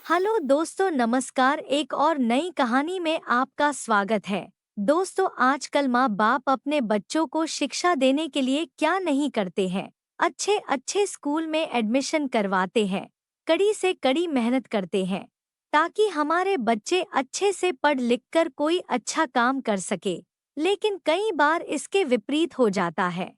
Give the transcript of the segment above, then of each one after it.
Hello दोस्तों, नमस्कार। एक और नई कहानी में आपका स्वागत है। दोस्तों, आजकल माँ बाप अपने बच्चों को शिक्षा देने के लिए क्या नहीं करते हैं। अच्छे अच्छे स्कूल में एडमिशन करवाते हैं, कड़ी से कड़ी मेहनत करते हैं ताकि हमारे बच्चे अच्छे से पढ़ लिख कर कोई अच्छा काम कर सके। लेकिन कई बार इसके विपरीत हो जाता है।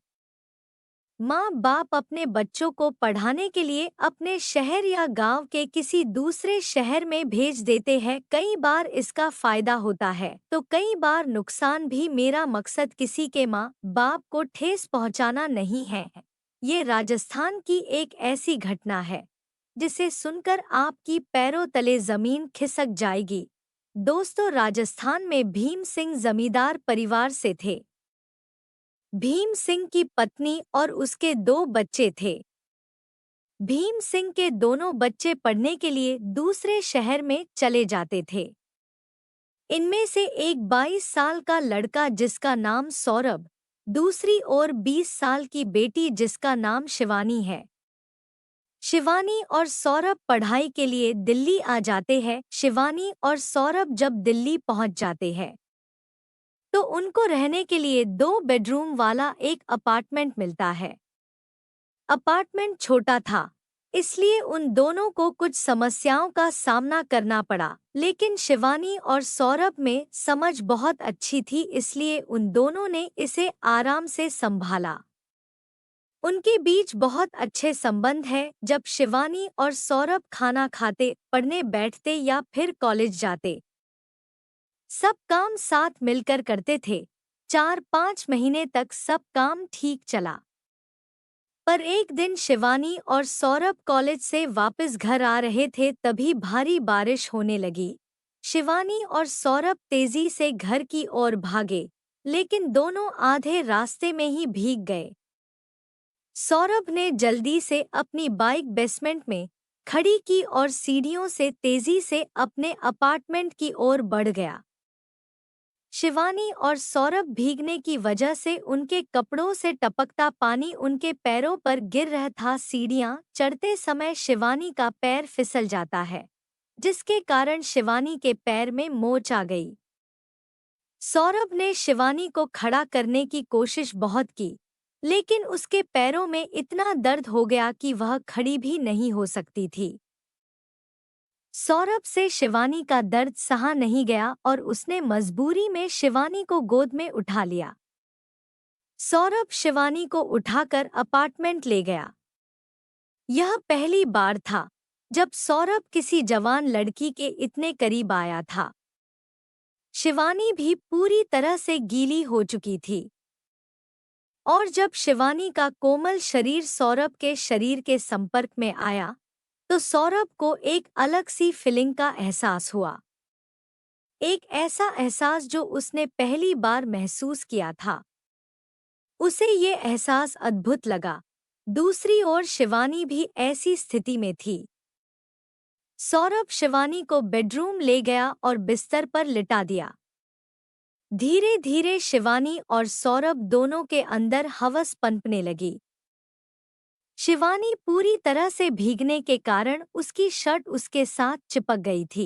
माँ बाप अपने बच्चों को पढ़ाने के लिए अपने शहर या गांव के किसी दूसरे शहर में भेज देते हैं। कई बार इसका फायदा होता है तो कई बार नुकसान भी। मेरा मकसद किसी के माँ बाप को ठेस पहुंचाना नहीं है। ये राजस्थान की एक ऐसी घटना है जिसे सुनकर आपकी पैरों तले जमीन खिसक जाएगी। दोस्तों, राजस्थान में भीम सिंह जमींदार परिवार से थे। भीम सिंह की पत्नी और उसके दो बच्चे थे। भीम सिंह के दोनों बच्चे पढ़ने के लिए दूसरे शहर में चले जाते थे। इनमें से एक 22 साल का लड़का जिसका नाम सौरभ, दूसरी ओर 20 साल की बेटी जिसका नाम शिवानी है। शिवानी और सौरभ पढ़ाई के लिए दिल्ली आ जाते हैं। शिवानी और सौरभ जब दिल्ली पहुंच जाते हैं तो उनको रहने के लिए 2 बेडरूम वाला एक अपार्टमेंट मिलता है। अपार्टमेंट छोटा था, इसलिए उन दोनों को कुछ समस्याओं का सामना करना पड़ा। लेकिन शिवानी और सौरभ में समझ बहुत अच्छी थी, इसलिए उन दोनों ने इसे आराम से संभाला। उनके बीच बहुत अच्छे संबंध हैं। जब शिवानी और सौरभ खाना खाते, पढ़ने बैठते या फिर कॉलेज जाते, सब काम साथ मिलकर करते थे। 4-5 महीने तक सब काम ठीक चला। पर एक दिन शिवानी और सौरभ कॉलेज से वापस घर आ रहे थे, तभी भारी बारिश होने लगी। शिवानी और सौरभ तेजी से घर की ओर भागे, लेकिन दोनों आधे रास्ते में ही भीग गए। सौरभ ने जल्दी से अपनी बाइक बेसमेंट में खड़ी की और सीढ़ियों से तेजी से अपने अपार्टमेंट की ओर बढ़ गया। शिवानी और सौरभ भीगने की वजह से उनके कपड़ों से टपकता पानी उनके पैरों पर गिर रहा था। सीढ़ियां चढ़ते समय शिवानी का पैर फिसल जाता है, जिसके कारण शिवानी के पैर में मोच आ गई। सौरभ ने शिवानी को खड़ा करने की कोशिश बहुत की, लेकिन उसके पैरों में इतना दर्द हो गया कि वह खड़ी भी नहीं हो सकती थी। सौरभ से शिवानी का दर्द सहा नहीं गया और उसने मजबूरी में शिवानी को गोद में उठा लिया। सौरभ शिवानी को उठाकर अपार्टमेंट ले गया। यह पहली बार था जब सौरभ किसी जवान लड़की के इतने करीब आया था। शिवानी भी पूरी तरह से गीली हो चुकी थी और जब शिवानी का कोमल शरीर सौरभ के शरीर के संपर्क में आया तो सौरभ को एक अलग सी फीलिंग का एहसास हुआ। एक ऐसा एहसास जो उसने पहली बार महसूस किया था। उसे ये एहसास अद्भुत लगा। दूसरी ओर शिवानी भी ऐसी स्थिति में थी। सौरभ शिवानी को बेडरूम ले गया और बिस्तर पर लिटा दिया। धीरे धीरे शिवानी और सौरभ दोनों के अंदर हवस पनपने लगी। शिवानी पूरी तरह से भीगने के कारण उसकी शर्ट उसके साथ चिपक गई थी।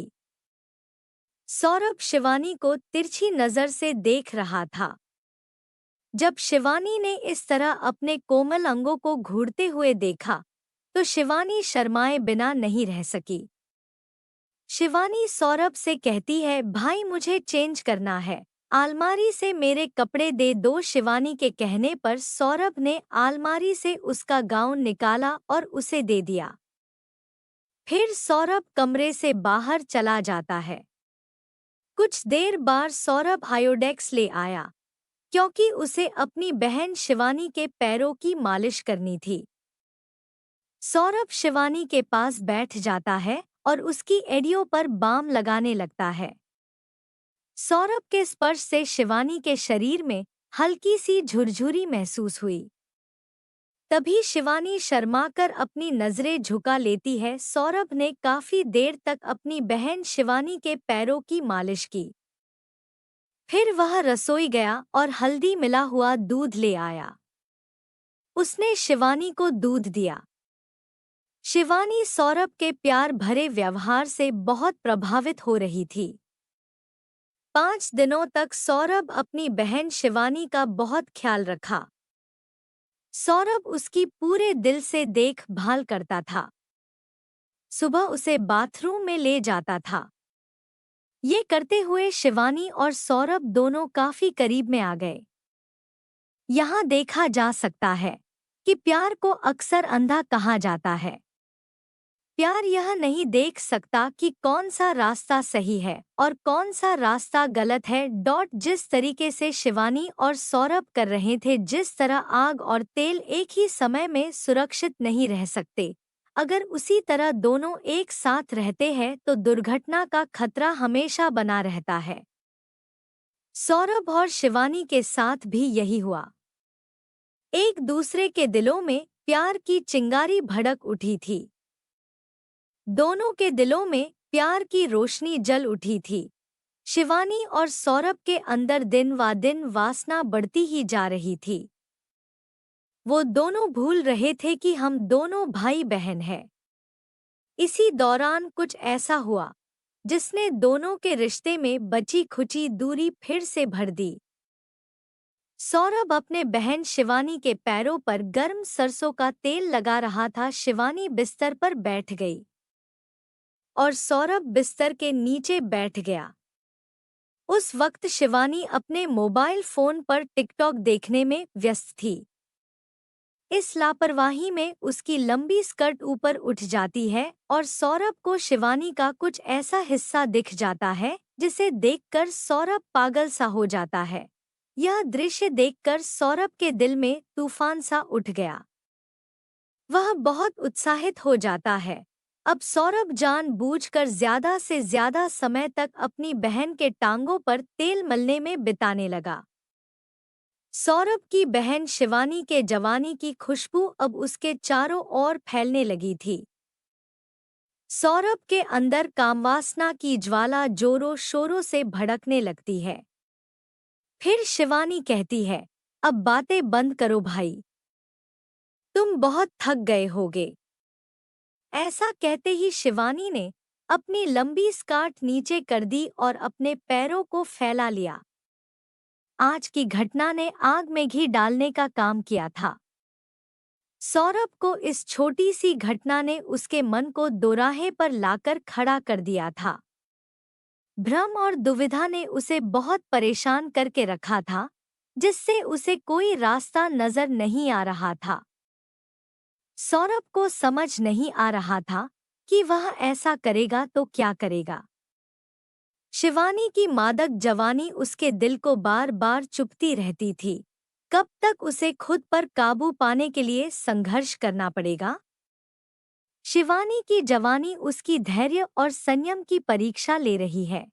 सौरभ शिवानी को तिरछी नजर से देख रहा था। जब शिवानी ने इस तरह अपने कोमल अंगों को घूरते हुए देखा तो शिवानी शर्माए बिना नहीं रह सकी। शिवानी सौरभ से कहती है, भाई मुझे चेंज करना है, अलमारी से मेरे कपड़े दे दो। शिवानी के कहने पर सौरभ ने अलमारी से उसका गाउन निकाला और उसे दे दिया। फिर सौरभ कमरे से बाहर चला जाता है। कुछ देर बाद सौरभ आयोडेक्स ले आया, क्योंकि उसे अपनी बहन शिवानी के पैरों की मालिश करनी थी। सौरभ शिवानी के पास बैठ जाता है और उसकी एड़ियों पर बाम लगाने लगता है। सौरभ के स्पर्श से शिवानी के शरीर में हल्की सी झुरझुरी महसूस हुई। तभी शिवानी शर्माकर अपनी नजरें झुका लेती है। सौरभ ने काफी देर तक अपनी बहन शिवानी के पैरों की मालिश की। फिर वह रसोई गया और हल्दी मिला हुआ दूध ले आया। उसने शिवानी को दूध दिया। शिवानी सौरभ के प्यार भरे व्यवहार से बहुत प्रभावित हो रही थी। 5 दिनों तक सौरभ अपनी बहन शिवानी का बहुत ख्याल रखा। सौरभ उसकी पूरे दिल से देखभाल करता था। सुबह उसे बाथरूम में ले जाता था। ये करते हुए शिवानी और सौरभ दोनों काफी करीब में आ गए। यहाँ देखा जा सकता है कि प्यार को अक्सर अंधा कहा जाता है। प्यार यह नहीं देख सकता कि कौन सा रास्ता सही है और कौन सा रास्ता गलत है। जिस तरीके से शिवानी और सौरभ कर रहे थे, जिस तरह आग और तेल एक ही समय में सुरक्षित नहीं रह सकते, अगर उसी तरह दोनों एक साथ रहते हैं तो दुर्घटना का खतरा हमेशा बना रहता है। सौरभ और शिवानी के साथ भी यही हुआ। एक दूसरे के दिलों में प्यार की चिंगारी भड़क उठी थी। दोनों के दिलों में प्यार की रोशनी जल उठी थी। शिवानी और सौरभ के अंदर दिन व दिन वासना बढ़ती ही जा रही थी। वो दोनों भूल रहे थे कि हम दोनों भाई बहन हैं। इसी दौरान कुछ ऐसा हुआ जिसने दोनों के रिश्ते में बची खुची दूरी फिर से भर दी। सौरभ अपने बहन शिवानी के पैरों पर गर्म सरसों का तेल लगा रहा था। शिवानी बिस्तर पर बैठ गई और सौरभ बिस्तर के नीचे बैठ गया। उस वक्त शिवानी अपने मोबाइल फोन पर टिकटॉक देखने में व्यस्त थी। इस लापरवाही में उसकी लंबी स्कर्ट ऊपर उठ जाती है और सौरभ को शिवानी का कुछ ऐसा हिस्सा दिख जाता है जिसे देखकर सौरभ पागल सा हो जाता है। यह दृश्य देखकर सौरभ के दिल में तूफान सा उठ गया। वह बहुत उत्साहित हो जाता है। अब सौरभ जानबूझकर ज्यादा से ज्यादा समय तक अपनी बहन के टांगों पर तेल मलने में बिताने लगा। सौरभ की बहन शिवानी के जवानी की खुशबू अब उसके चारों ओर फैलने लगी थी। सौरभ के अंदर कामवासना की ज्वाला जोरों शोरों से भड़कने लगती है। फिर शिवानी कहती है, अब बातें बंद करो भाई, तुम बहुत थक गए होगे। ऐसा कहते ही शिवानी ने अपनी लंबी स्कर्ट नीचे कर दी और अपने पैरों को फैला लिया। आज की घटना ने आग में घी डालने का काम किया था। सौरभ को इस छोटी सी घटना ने उसके मन को दोराहे पर लाकर खड़ा कर दिया था। भ्रम और दुविधा ने उसे बहुत परेशान करके रखा था, जिससे उसे कोई रास्ता नजर नहीं आ रहा था। सौरभ को समझ नहीं आ रहा था कि वह ऐसा करेगा तो क्या करेगा। शिवानी की मादक जवानी उसके दिल को बार बार चुभती रहती थी। कब तक उसे खुद पर काबू पाने के लिए संघर्ष करना पड़ेगा? शिवानी की जवानी उसकी धैर्य और संयम की परीक्षा ले रही है।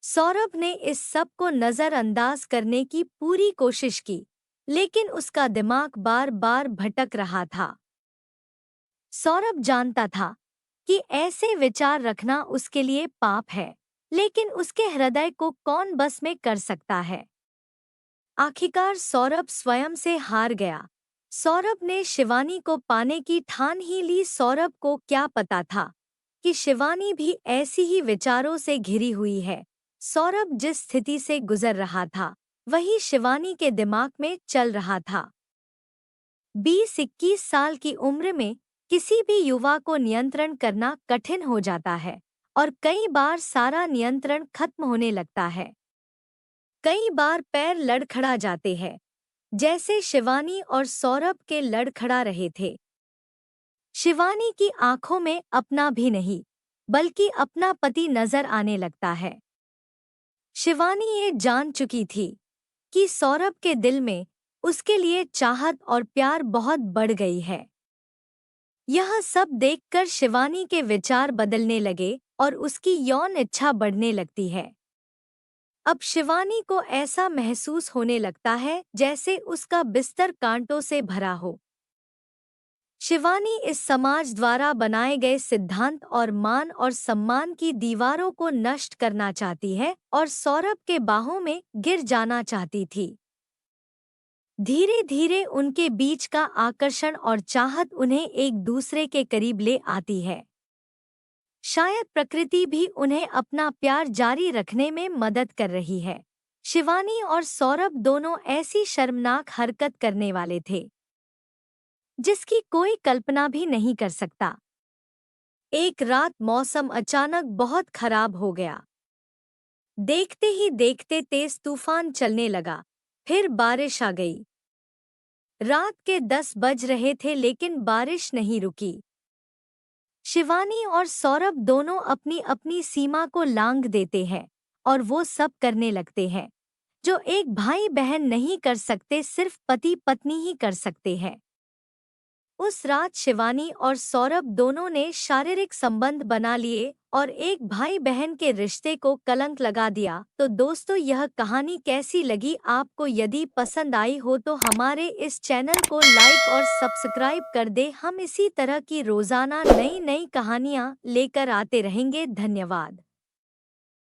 सौरभ ने इस सब को नजरअंदाज करने की पूरी कोशिश की, लेकिन उसका दिमाग बार बार भटक रहा था। सौरभ जानता था कि ऐसे विचार रखना उसके लिए पाप है, लेकिन उसके हृदय को कौन बस में कर सकता है। आखिरकार सौरभ स्वयं से हार गया। सौरभ ने शिवानी को पाने की ठान ही ली। सौरभ को क्या पता था कि शिवानी भी ऐसी ही विचारों से घिरी हुई है। सौरभ जिस स्थिति से गुजर रहा था, वही शिवानी के दिमाग में चल रहा था। 20-21 साल की उम्र में किसी भी युवा को नियंत्रण करना कठिन हो जाता है और कई बार सारा नियंत्रण खत्म होने लगता है। कई बार पैर लड़खड़ा जाते हैं, जैसे शिवानी और सौरभ के लड़खड़ा रहे थे। शिवानी की आंखों में अपना भी नहीं, बल्कि अपना पति नजर आने लगता है। शिवानी ये जान चुकी थी कि सौरभ के दिल में उसके लिए चाहत और प्यार बहुत बढ़ गई है। यह सब देखकर शिवानी के विचार बदलने लगे और उसकी यौन इच्छा बढ़ने लगती है। अब शिवानी को ऐसा महसूस होने लगता है जैसे उसका बिस्तर कांटों से भरा हो। शिवानी इस समाज द्वारा बनाए गए सिद्धांत और मान और सम्मान की दीवारों को नष्ट करना चाहती है और सौरभ के बाहों में गिर जाना चाहती थी। धीरे धीरे उनके बीच का आकर्षण और चाहत उन्हें एक दूसरे के करीब ले आती है। शायद प्रकृति भी उन्हें अपना प्यार जारी रखने में मदद कर रही है। शिवानी और सौरभ दोनों ऐसी शर्मनाक हरकत करने वाले थे जिसकी कोई कल्पना भी नहीं कर सकता। एक रात मौसम अचानक बहुत खराब हो गया। देखते ही देखते तेज तूफान चलने लगा। फिर बारिश आ गई। रात के 10 बज रहे थे लेकिन बारिश नहीं रुकी। शिवानी और सौरभ दोनों अपनी अपनी सीमा को लांघ देते हैं और वो सब करने लगते हैं जो एक भाई बहन नहीं कर सकते, सिर्फ पति पत्नी ही कर सकते हैं। उस रात शिवानी और सौरभ दोनों ने शारीरिक संबंध बना लिए और एक भाई बहन के रिश्ते को कलंक लगा दिया। तो दोस्तों, यह कहानी कैसी लगी आपको? यदि पसंद आई हो तो हमारे इस चैनल को लाइक और सब्सक्राइब कर दे। हम इसी तरह की रोजाना नई नई कहानियाँ लेकर आते रहेंगे। धन्यवाद।